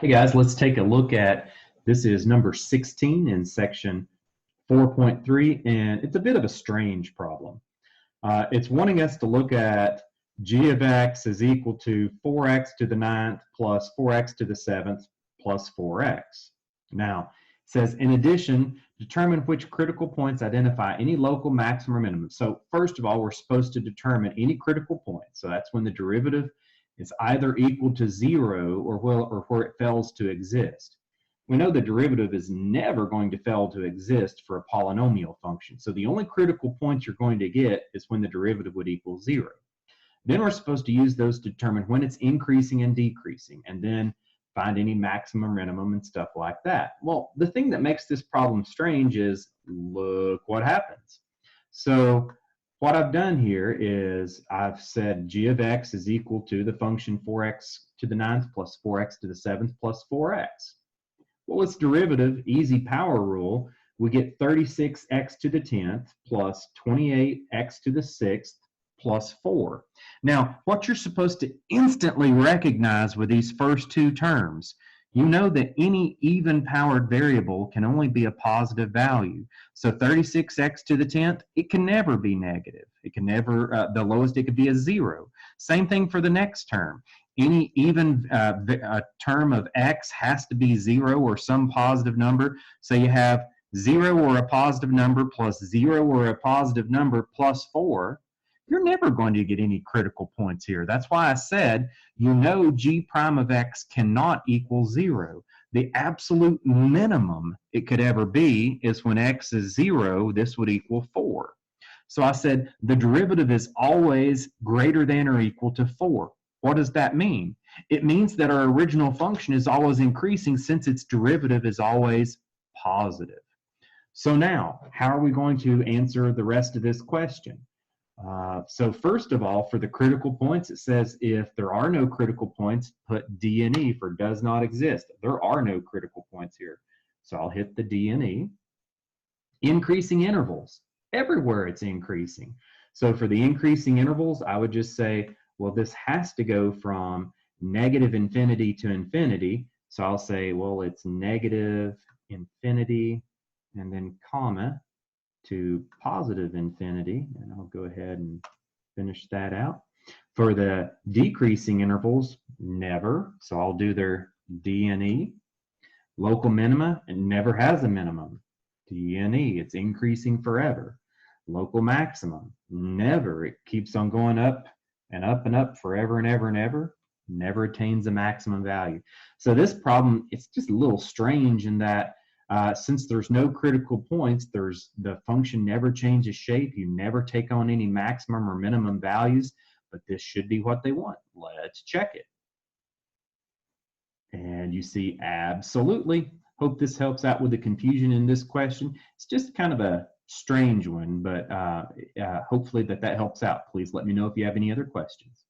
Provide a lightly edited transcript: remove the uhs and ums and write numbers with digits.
Hey guys, let's take a look at, this is number 16 in section 4.3, and it's a bit of a strange problem. It's wanting us to look at g of x is equal to 4x to the 9th plus 4x to the 7th plus 4x. Now, it says, in addition, determine which critical points identify any local maximum or minimum. So first of all, we're supposed to determine any critical point. So that's when the derivative is either equal to 0 or where it fails to exist. We know the derivative is never going to fail to exist for a polynomial function. So the only critical points you're going to get is when the derivative would equal 0. Then we're supposed to use those to determine when it's increasing and decreasing, and then find any maximum, minimum, and stuff like that. Well, the thing that makes this problem strange is, look what happens. So what I've done here is I've said g of x is equal to the function 4x to the 9th plus 4x to the 7th plus 4x. Well, its derivative, easy power rule, we get 36x to the 10th plus 28x to the 6th plus 4. Now, what you're supposed to instantly recognize with these first two terms, you know that any even-powered variable can only be a positive value. So 36x to the 10th, it can never be negative. It can never, the lowest it could be is 0. Same thing for the next term. Any even term of x has to be 0 or some positive number. So you have 0 or a positive number plus 0 or a positive number plus 4. You're never going to get any critical points here. That's why I said, you know, g prime of x cannot equal 0. The absolute minimum it could ever be is when x is 0, this would equal 4. So I said the derivative is always greater than or equal to 4. What does that mean? It means that our original function is always increasing since its derivative is always positive. So now, how are we going to answer the rest of this question? So first of all, for the critical points, it says if there are no critical points, put D and E for does not exist. There are no critical points here. So I'll hit the D and E. Increasing intervals. Everywhere it's increasing. So for the increasing intervals, I would just say, well, this has to go from negative infinity to infinity. So I'll say, well, it's negative infinity and then comma to positive infinity, and I'll go ahead and finish that out. For the decreasing intervals, never, so I'll do their D and E. Local minima, it never has a minimum. D and E, it's increasing forever. Local maximum, never, it keeps on going up and up and up forever and ever and ever, never attains a maximum value. So this problem, it's just a little strange in that since there's no critical points, the function never changes shape. You never take on any maximum or minimum values, but this should be what they want. Let's check it. And you see absolutely. Hope this helps out with the confusion in this question. It's just kind of a strange one, but hopefully that helps out. Please let me know if you have any other questions.